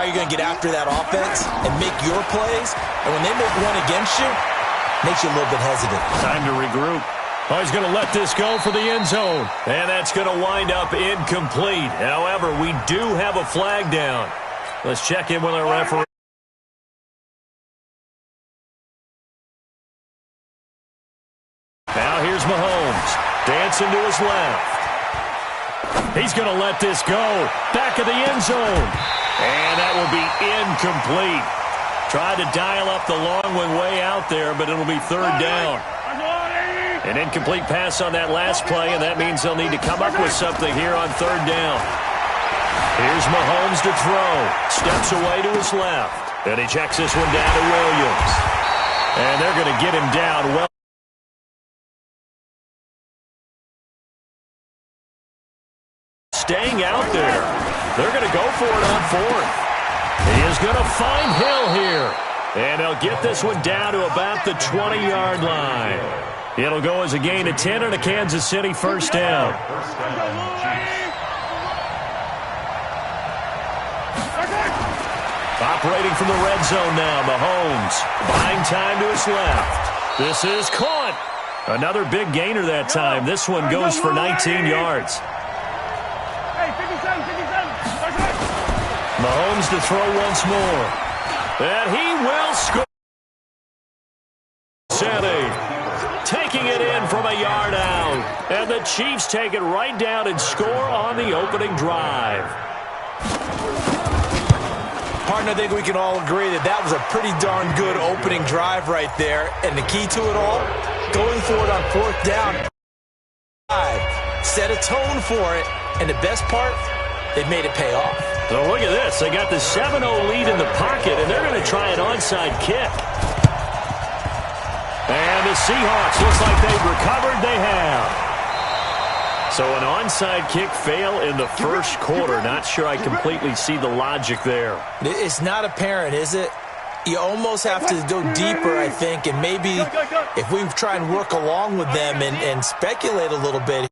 How are you going to get after that offense and make your plays? And when they make one against you, it makes you a little bit hesitant. Time to regroup. Oh, he's going to let this go for the end zone. And that's going to wind up incomplete. However, we do have a flag down. Let's check in with our referee. Now here's Mahomes. Dancing to his left. He's going to let this go. Back of the end zone. And that will be incomplete. Tried to dial up the long one way out there, but it'll be third down. An incomplete pass on that last play, and that means they'll need to come up with something here on third down. Here's Mahomes to throw. Steps away to his left. And he checks this one down to Williams. And they're going to get him down well. Staying out there. They're going to go for it on fourth. He is going to find Hill here. And they'll get this one down to about the 20-yard line. It'll go as a gain of 10 and a Kansas City first down. Operating from the red zone now, Mahomes. Buying time to his left. This is caught. Another big gainer that time. This one goes for 19 yards. Mahomes to throw once more. And he will score. City taking it in from a yard out. And the Chiefs take it right down and score on the opening drive. Partner, I think we can all agree that that was a pretty darn good opening drive right there. And the key to it all, going for it on fourth down. Set a tone for it. And the best part, they made it pay off. So look at this. They got the 7-0 lead in the pocket, and they're going to try an onside kick. And the Seahawks, looks like they've recovered. They have. So an onside kick fail in the first quarter. Not sure I completely see the logic there. It's not apparent, is it? You almost have to go deeper, I think, and maybe if we try and work along with them and speculate a little bit,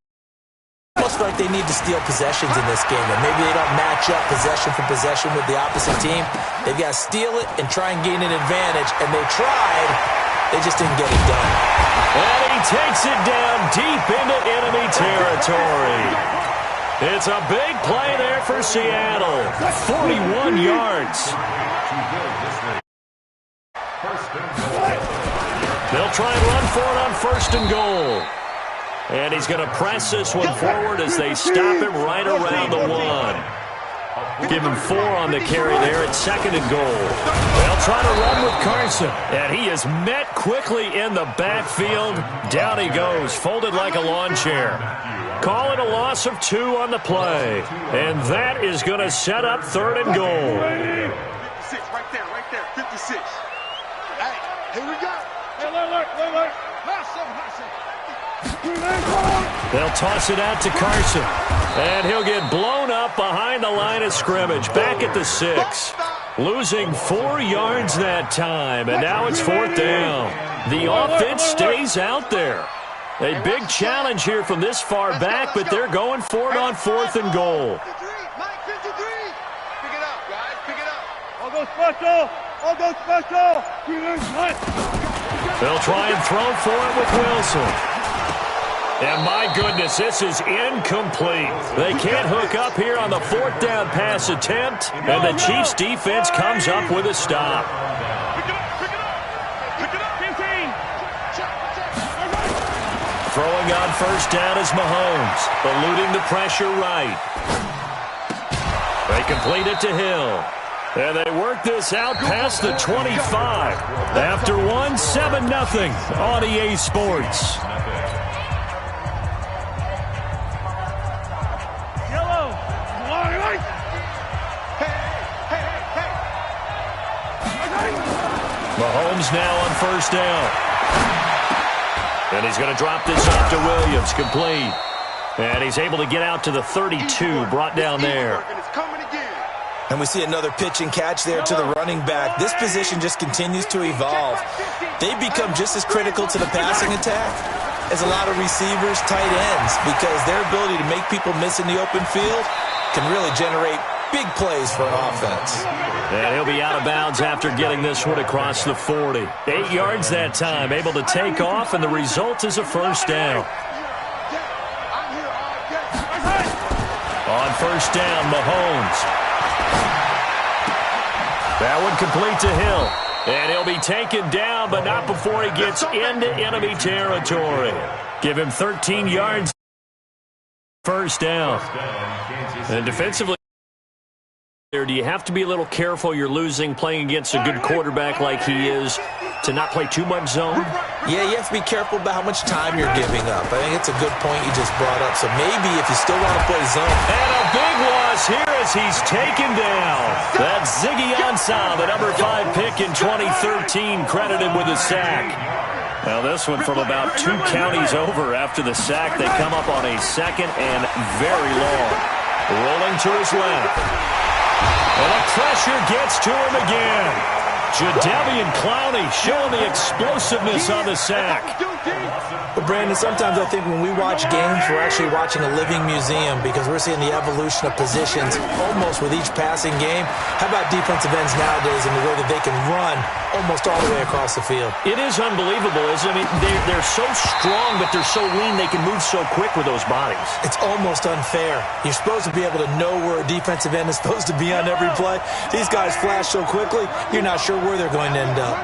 almost like they need to steal possessions in this game, and maybe they don't match up possession for possession with the opposite team. They've got to steal it and try and gain an advantage, and they tried. They just didn't get it done. And he takes it down deep into enemy territory. It's a big play there for Seattle. 41 yards. They'll try and run for it on first and goal. And he's going to press this one forward as they stop him right around the one. Give him 4 on the carry there at second and goal. They'll try to run with Carson. And he is met quickly in the backfield. Down he goes, folded like a lawn chair. Call it a loss of 2 on the play. And that is going to set up third and goal. 56, right there, 56. Hey, here we go. Hey, alert. They'll toss it out to Carson. And he'll get blown up behind the line of scrimmage. Back at the 6. Losing 4 yards that time. And now it's fourth down. The offense stays out there. A big challenge here from this far back, but they're going for it on fourth and goal. Pick it up, guys. Pick it up. I'll go special. They'll try and throw for it with Wilson. And my goodness, this is incomplete. They can't hook up here on the fourth down pass attempt, and the Chiefs defense comes up with a stop. Throwing on first down is Mahomes, eluding the pressure right. They complete it to Hill. And they work this out past the 25. After 7-0 on EA Sports. Mahomes now on first down. And he's going to drop this off to Williams, complete. And he's able to get out to the 32, brought down there. And we see another pitch and catch there to the running back. This position just continues to evolve. They've become just as critical to the passing attack as a lot of receivers, tight ends, because their ability to make people miss in the open field can really generate Big plays for an offense. And he'll be out of bounds after getting this one across the 40. 8 yards that time, able to take off, and the result is a first down. On first down, Mahomes. That one complete to Hill. And he'll be taken down, but not before he gets into enemy territory. Give him 13 yards. First down. And defensively, do you have to be a little careful? You're losing playing against a good quarterback like he is to not play too much zone? Yeah, you have to be careful about how much time you're giving up. I think it's a good point you just brought up. So maybe if you still want to play zone. And a big loss here as he's taken down. That's Ziggy Ansah, the number 5 pick in 2013, credited with a sack. Now this one from about 2 counties over after the sack. They come up on a second and very long. Rolling to his left. And the pressure gets to him again. Jadeveon Clowney showing the explosiveness on the sack. Well, Brandon, sometimes I think when we watch games, we're actually watching a living museum because we're seeing the evolution of positions almost with each passing game. How about defensive ends nowadays and the way that they can run almost all the way across the field? It is unbelievable, isn't it? I mean, they're so strong, but they're so lean, they can move so quick with those bodies. It's almost unfair. You're supposed to be able to know where a defensive end is supposed to be on every play. These guys flash so quickly, you're not sure where they're going to end up.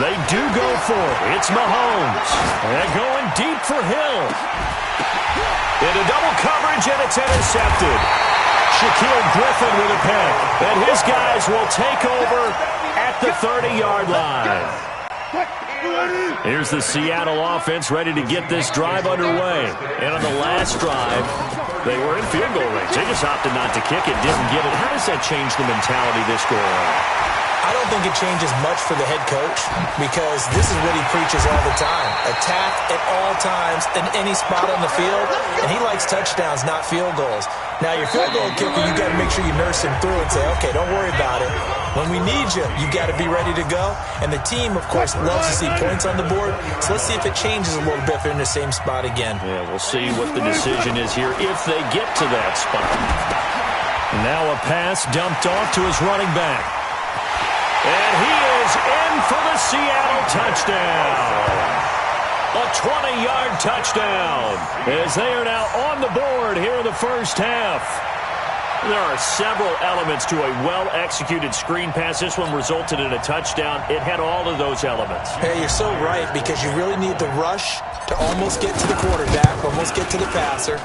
They do go for it. It's Mahomes. And going deep for Hill. Into double coverage, and it's intercepted. Shaquille Griffin with a pick. And his guys will take over at the 30-yard line. Here's the Seattle offense ready to get this drive underway. And on the last drive, they were in field goal range. They just opted not to kick it, didn't get it. How does that change the mentality this go around? I don't think it changes much for the head coach because this is what he preaches all the time. Attack at all times in any spot on the field, and he likes touchdowns, not field goals. Now, your field goal kicker, you got to make sure you nurse him through and say, okay, don't worry about it. When we need you, you got to be ready to go. And the team, of course, loves to see points on the board. So let's see if it changes a little bit if they're in the same spot again. Yeah, we'll see what the decision is here if they get to that spot. Now a pass dumped off to his running back. And he is in for the Seattle touchdown. A 20-yard touchdown as they are now on the board here in the first half. There are several elements to a well-executed screen pass. This one resulted in a touchdown. It had all of those elements. Hey, you're so right because you really need the rush to almost get to the quarterback, almost get to the passer.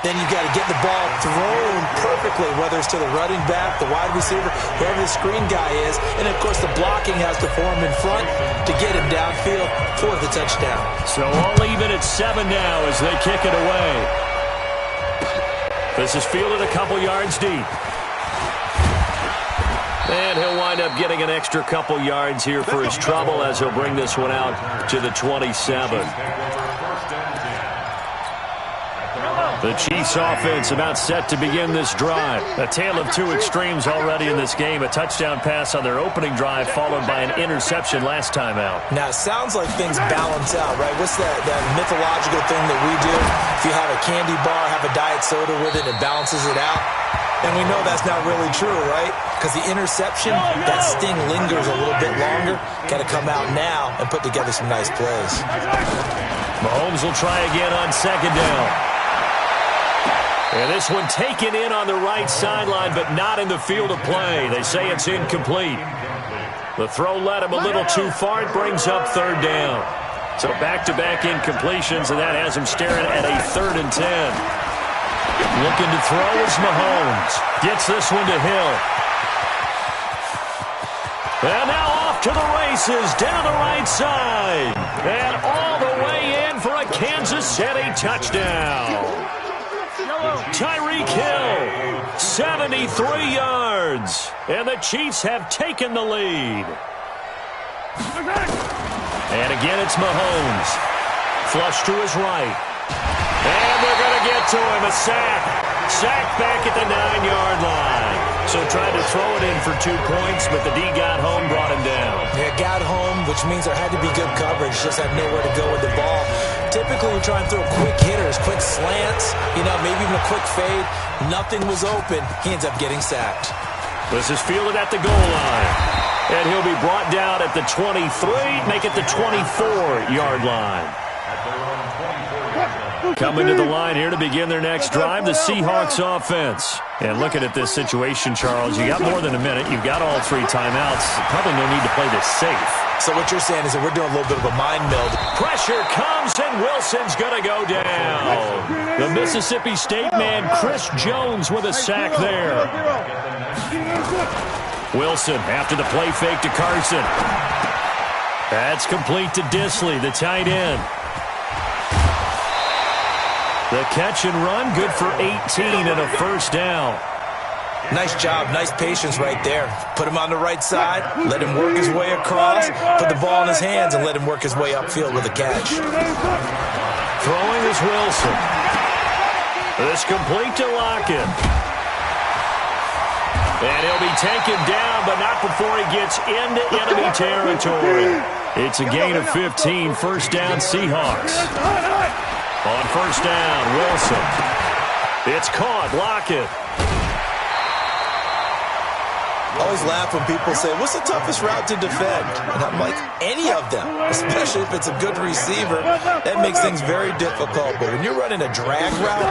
Then you got to get the ball thrown perfectly, whether it's to the running back, the wide receiver, whoever the screen guy is. And, of course, the blocking has to form in front to get him downfield for the touchdown. So all even at 7 now as they kick it away. This is fielded a couple yards deep. And he'll wind up getting an extra couple yards here for his trouble as he'll bring this one out to the 27. The Chiefs offense about set to begin this drive. A tale of two extremes already in this game. A touchdown pass on their opening drive followed by an interception last time out. Now, it sounds like things balance out, right? What's that mythological thing that we do? If you have a candy bar, have a diet soda with it, it balances it out. And we know that's not really true, right? Because the interception, that sting lingers a little bit longer. Got to come out now and put together some nice plays. Mahomes will try again on second down. And this one taken in on the right sideline, but not in the field of play. They say it's incomplete. The throw led him a little too far. It brings up third down. So back-to-back incompletions, and that has him staring at a 3rd and 10. Looking to throw is Mahomes. Gets this one to Hill. And now off to the races down the right side. And all the way in for a Kansas City touchdown. Tyreek Hill, 73 yards, and the Chiefs have taken the lead. And again, it's Mahomes. Flush to his right. And they're going to get to him, a sack. Sack back at the 9-yard line. So tried to throw it in for 2 points, but the D got home, brought him down. Yeah, got home, which means there had to be good coverage. Just had nowhere to go with the ball. Typically, we try and throw quick hitters, quick slants, maybe even a quick fade. Nothing was open. He ends up getting sacked. This is fielded at the goal line. And he'll be brought down at the 23, make it the 24-yard line. Coming to the line here to begin their next drive, the Seahawks offense. And looking at this situation, Charles, you got more than a minute. You've got all 3 timeouts. Probably no need to play this safe. So what you're saying is that we're doing a little bit of a mind meld. Pressure comes, and Wilson's going to go down. The Mississippi State man, Chris Jones, with a sack there. Wilson after the play fake to Carson. That's complete to Disley, the tight end. The catch and run, good for 18 and a first down. Nice job, nice patience right there. Put him on the right side, let him work his way across, put the ball in his hands, and let him work his way upfield with a catch. Throwing is Wilson. This complete to Lockett. And he'll be taken down, but not before he gets into enemy territory. It's a gain of 15, first down Seahawks. On first down, Wilson. It's caught, Lockett. I always laugh when people say, what's the toughest route to defend? And I'm like, any of them, especially if it's a good receiver. That makes things very difficult. But when you're running a drag route,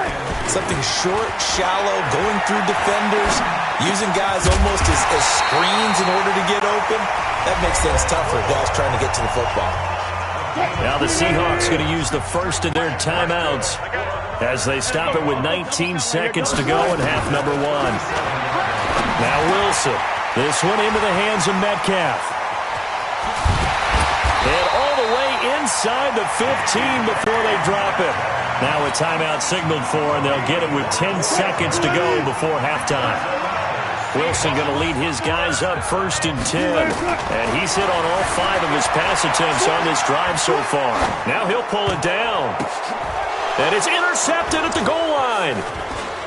something short, shallow, going through defenders, using guys almost as screens in order to get open, that makes things tough for guys trying to get to the football. Now the Seahawks going to use the first of their timeouts as they stop it with 19 seconds to go in half number 1. Now Wilson. This one into the hands of Metcalf. And all the way inside the 15 before they drop it. Now a timeout signaled for, and they'll get it with 10 seconds to go before halftime. Wilson going to lead his guys up first and 10. And he's hit on all 5 of his pass attempts on this drive so far. Now he'll pull it down. And it's intercepted at the goal line.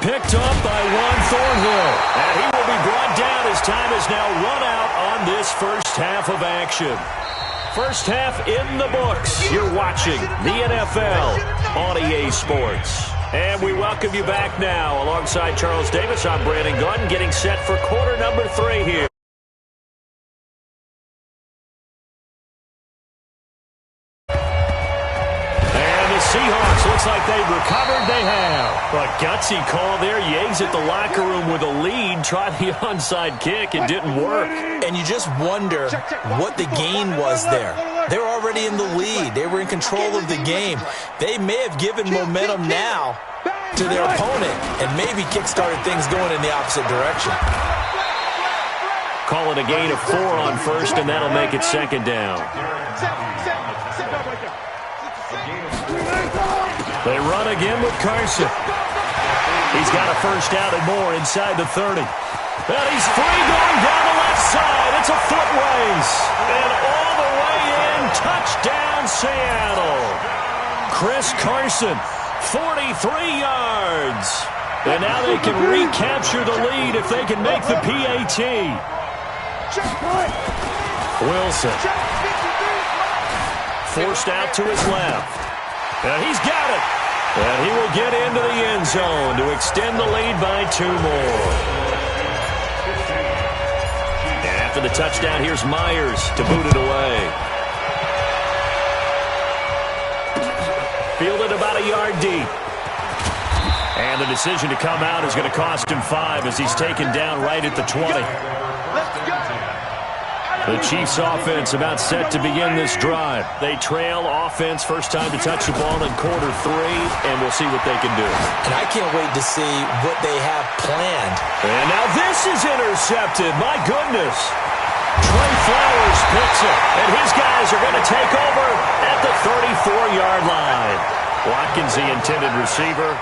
Picked up by Juan Thornhill. And he will be brought down as time is now run out on this first half of action. First half in the books. You're watching the NFL on EA Sports. And we welcome you back now. Alongside Charles Davis, I'm Brandon Gordon, getting set for quarter number 3 here. And the Seahawks, looks like they've recovered. They have. A gutsy call there. Yates at the locker room with a lead. Tried the onside kick. It didn't work. And you just wonder what the gain was there. They were already in the lead. They were in control of the game. They may have given momentum now to their opponent and maybe kick-started things going in the opposite direction. Call it a gain of 4 on first, and that'll make it second down. They run again with Carson. He's got a first down and more inside the 30. And he's free going down the left side. It's a foot race. And all the way in, touchdown Seattle. Chris Carson, 43 yards. And now they can recapture the lead if they can make the PAT. Wilson. Forced out to his left. And he's got it. And he will get into the end zone to extend the lead by 2 more. And after the touchdown, here's Myers to boot it away. Fielded about a yard deep. And the decision to come out is going to cost him 5 as he's taken down right at the 20. The Chiefs offense about set to begin this drive. They trail offense, first time to touch the ball in quarter 3, and we'll see what they can do. And I can't wait to see what they have planned. And now this is intercepted. My goodness. Trey Flowers picks it, and his guys are going to take over at the 34-yard line. Watkins, the intended receiver.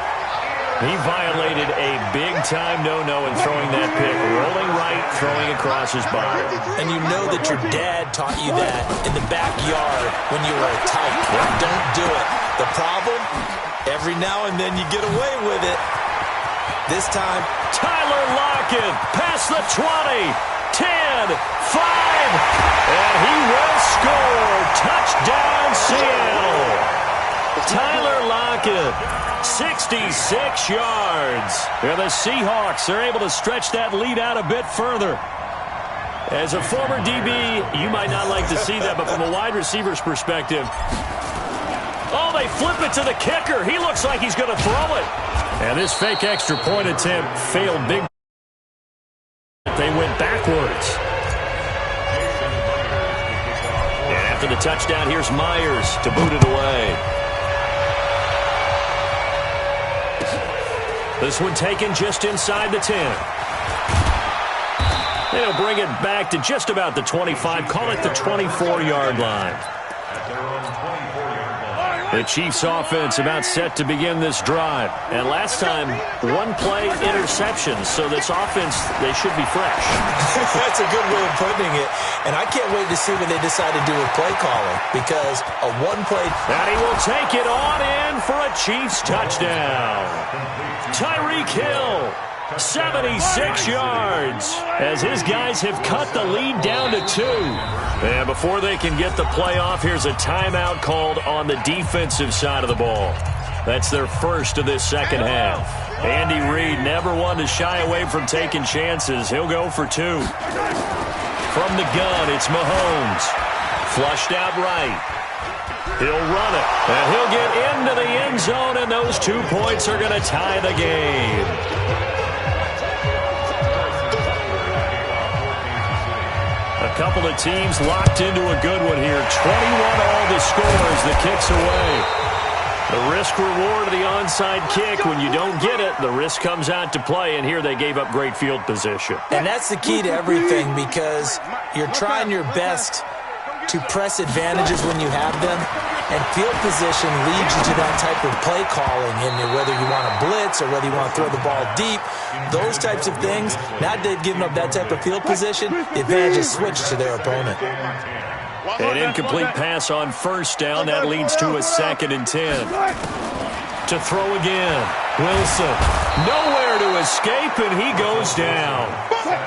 He violated a big-time no-no in throwing that pick. Rolling right, throwing across his body. And you know that your dad taught you that in the backyard when you were a tyke. Don't do it. The problem? Every now and then you get away with it. This time, Tyler Lockett past the 20, 10, 5, and he will score. Touchdown, Seattle. Tyler Lockett, 66 yards. And the Seahawks are able to stretch that lead out a bit further. As a former DB, you might not like to see that, but from a wide receiver's perspective, oh, they flip it to the kicker. He looks like he's going to throw it. And this fake extra point attempt failed big. They went backwards. And after the touchdown, here's Myers to boot it away. This one taken just inside the 10. They'll bring it back to just about the 25. Call it the 24-yard line. The Chiefs offense about set to begin this drive. And last time, one play interception. So this offense, they should be fresh. That's a good way of putting it. And I can't wait to see what they decide to do with play calling. Because a one-play... And he will take it on in for a Chiefs touchdown. Tyreek Hill, 76 yards. As his guys have cut the lead down to 2. And before they can get the play off, here's a timeout called on the defensive side of the ball. That's their first of this second half. Andy Reid never one to shy away from taking chances. He'll go for 2. From the gun, it's Mahomes. Flushed out right. He'll run it. And he'll get into the end zone, and those 2 points are going to tie the game. A couple of teams locked into a good one here. 21-all to score as the kick's away. The risk-reward of the onside kick. When you don't get it, the risk comes out to play, and here they gave up great field position. And that's the key to everything, because you're trying your best to press advantages when you have them, and field position leads you to that type of play calling, and whether you want to blitz or whether you want to throw the ball deep, those types of things. Now they've given up that type of field position, the advantage is switched to their opponent. An incomplete pass on first down. That leads to a 2nd and 10. To throw again. Wilson. Nowhere to escape, and he goes down.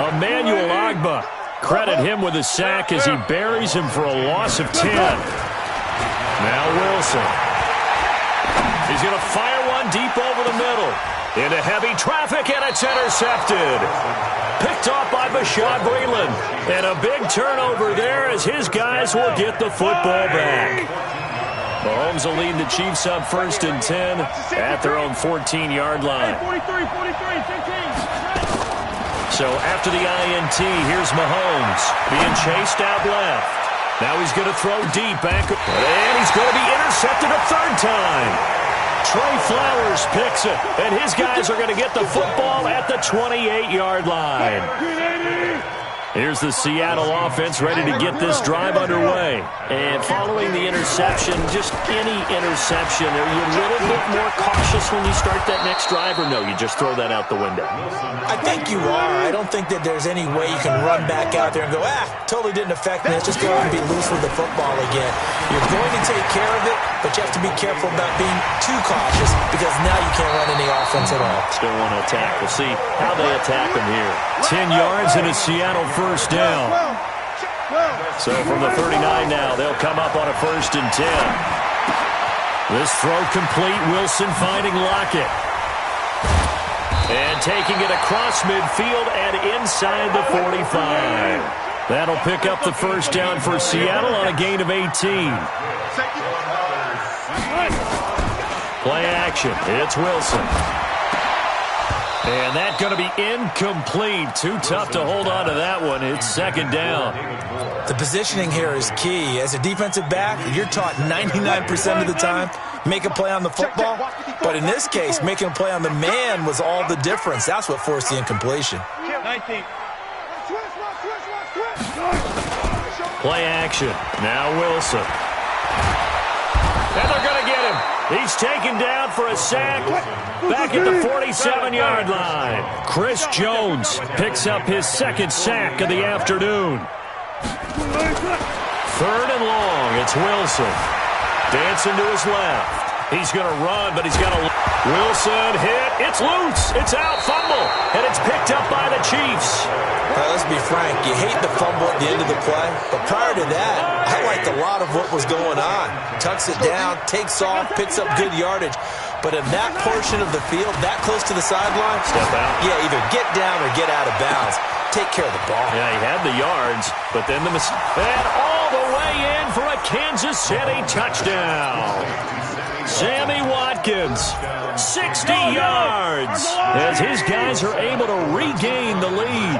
Emmanuel Ogbah. Credit him with a sack as he buries him for a loss of 10. Now Wilson. He's going to fire one deep over the middle. Into heavy traffic, and it's intercepted. Picked off by Bashaud Breeland. And a big turnover there as his guys will get the football back. Mahomes will lead the Chiefs up 1st and 10 at their own 14-yard line. 43, 15. So after the INT, here's Mahomes being chased out left. Now he's going to throw deep back, and he's going to be intercepted a 3rd time. Trey Flowers picks it, and his guys are going to get the football at the 28-yard line. Here's the Seattle offense ready to get this drive underway. And following the interception, just any interception, are you a little bit more cautious when you start that next drive, or no, you just throw that out the window? I think you are. I don't think that there's any way you can run back out there and go, totally didn't affect me. Let's just go out and be loose with the football again. You're going to take care of it, but you have to be careful about being too cautious, because now you can't run any offense at all. Still want to attack. We'll see how they attack him here. 10 yards and a Seattle first down. So from the 39 now, they'll come up on a 1st and 10. This throw complete. Wilson finding Lockett. And taking it across midfield and inside the 45. That'll pick up the first down for Seattle on a gain of 18. Play action. It's Wilson. And that's going to be incomplete. Too tough to hold on to that one. It's 2nd down. The positioning here is key. As a defensive back, you're taught 99% of the time, make a play on the football. But in this case, making a play on the man was all the difference. That's what forced the incompletion. 19. Play action. Now Wilson. And they're going to get him. He's taken down for a sack back at the 47-yard line. Chris Jones picks up his 2nd sack of the afternoon. 3rd and long. It's Wilson. Dancing to his left. He's going to run, but he's got a... Wilson hit. It's loose. It's out. Fumble. And it's picked up by the Chiefs. Let's be frank. You hate the fumble at the end of the play. But prior to that, I liked a lot of what was going on. Tucks it down, takes off, picks up good yardage. But in that portion of the field, that close to the sideline, step out. Yeah, either get down or get out of bounds. Take care of the ball. Yeah, he had the yards, but then the mistake. And all the way in for a Kansas City touchdown. Sammy Watkins, 60 yards, as his guys are able to regain the lead.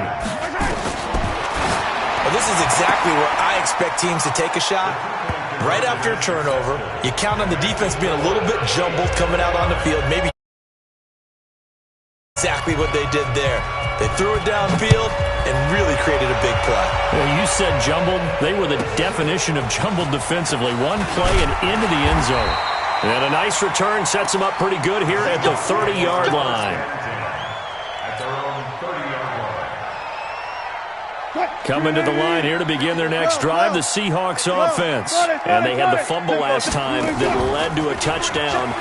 Well, this is exactly where I expect teams to take a shot. Right after a turnover, you count on the defense being a little bit jumbled coming out on the field. Maybe exactly what they did there. They threw it downfield and really created a big play. Well, you said jumbled. They were the definition of jumbled defensively. One play and into the end zone. And a nice return sets them up pretty good here at the 30-yard line. Coming to the line here to begin their next drive, the Seahawks offense. And they had the fumble last time that led to a touchdown.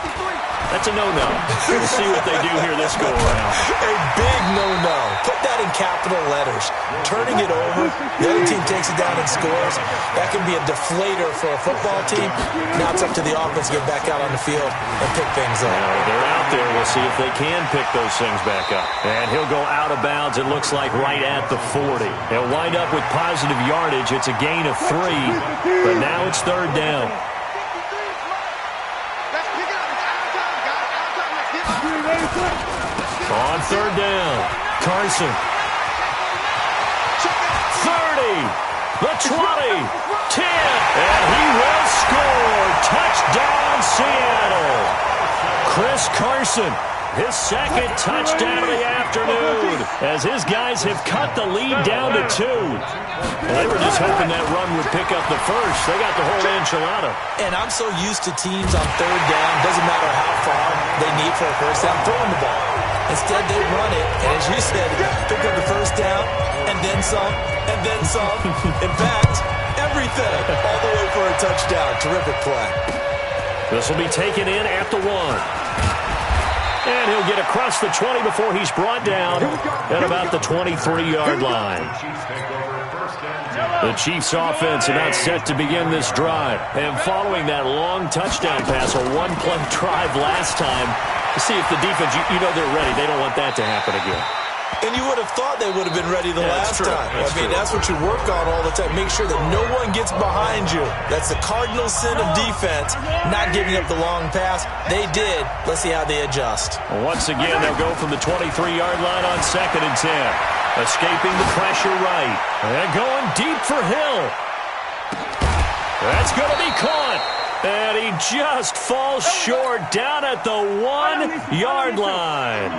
That's a no-no. We'll see what they do here this go-around. A big no-no. Put that in capital letters. Turning it over, the other team takes it down and scores. That can be a deflator for a football team. Now it's up to the offense to get back out on the field and pick things up. They're out there. We'll see if they can pick those things back up. And he'll go out of bounds, it looks like, right at the 40. He'll wind up with positive yardage. It's a gain of 3, but now it's third down. On third down, Carson. 30, the 20, 10, and he will score. Touchdown, Seattle. Chris Carson, his second touchdown of the afternoon, as his guys have cut the lead down to 2. Well, they were just hoping that run would pick up the first. They got the whole enchilada. And I'm so used to teams on third down, doesn't matter how far they need for a first down, throwing the ball. Instead, they run it, and as you said, pick up the first down, and then some, and then some. In fact, everything, all the way for a touchdown. Terrific play. This will be taken in at the 1. And he'll get across the 20 before he's brought down at about the 23-yard line. The Chiefs offense about set to begin this drive. And following that long touchdown pass, a one-play drive last time, to see if the defense, you know they're ready. They don't want that to happen again. And you would have thought they would have been ready the last time. I mean, that's what you work on all the time. Make sure that no one gets behind you. That's the cardinal sin of defense, not giving up the long pass. They did. Let's see how they adjust. Once again, they'll go from the 23-yard line on 2nd and 10. Escaping the pressure right. And going deep for Hill. That's going to be caught. And he just falls short down at the 1-yard line.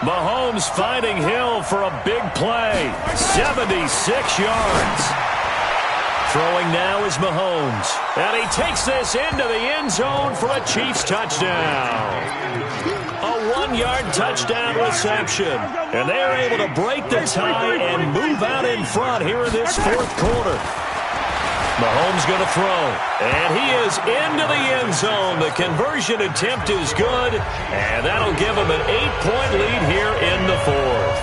Mahomes finding Hill for a big play. 76 yards. Throwing now is Mahomes. And he takes this into the end zone for a Chiefs touchdown. A 1-yard touchdown reception. And they are able to break the tie and move out in front here in this fourth quarter. Mahomes going to throw, and he is into the end zone. The conversion attempt is good, and that'll give him an 8-point lead here in the fourth.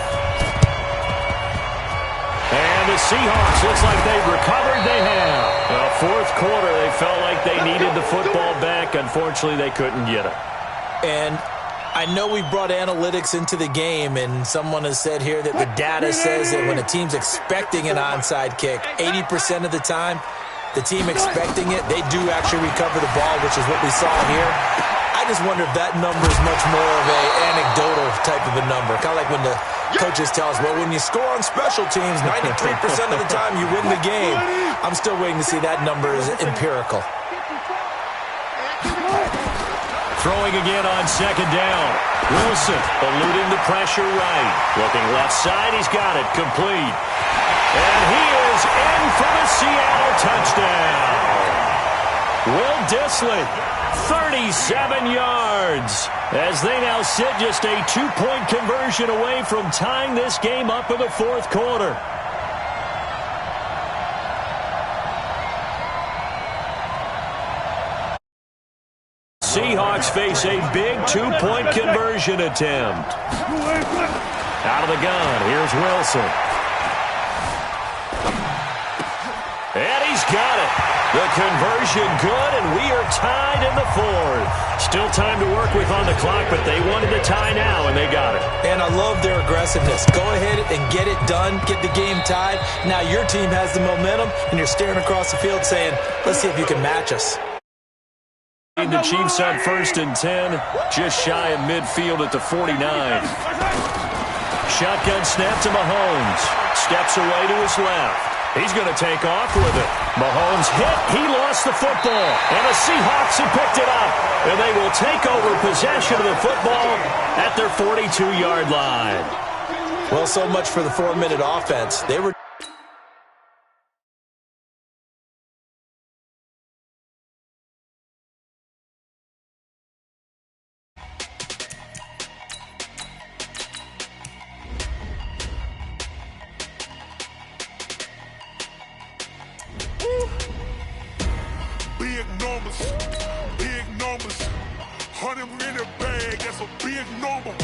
And the Seahawks, looks like they've recovered. They have. Well, fourth quarter, they felt like they needed the football back. Unfortunately, they couldn't get it. And I know we brought analytics into the game, and someone has said here that the data says that when a team's expecting an onside kick, 80% of the time, the team expecting it, they do actually recover the ball, which is what we saw here. I just wonder if that number is much more of an anecdotal type of a number. Kind of like when the coaches tell us, well, when you score on special teams, 93% of the time you win the game. I'm still waiting to see that number is empirical. Throwing again on 2nd down. Wilson eluding the pressure right. Looking left side, he's got it. Complete. And he is in for the Seattle touchdown. Will Dissly, 37 yards, as they now sit just a 2-point conversion away from tying this game up in the fourth quarter. Seahawks face a big two-point conversion attempt. Out of the gun, here's Wilson. And he's got it. The conversion good, and we are tied in the fourth. Still time to work with on the clock, but they wanted to tie now, and they got it. And I love their aggressiveness. Go ahead and get it done, get the game tied. Now your team has the momentum, and you're staring across the field saying, let's see if you can match us. The Chiefs on 1st and 10, just shy of midfield at the 49. Shotgun snap to Mahomes. Steps away to his left. He's going to take off with it. Mahomes hit. He lost the football. And the Seahawks have picked it up. And they will take over possession of the football at their 42-yard line. Well, so much for the 4-minute offense. They were... Big numbers, 100 in the bag, that's a big number.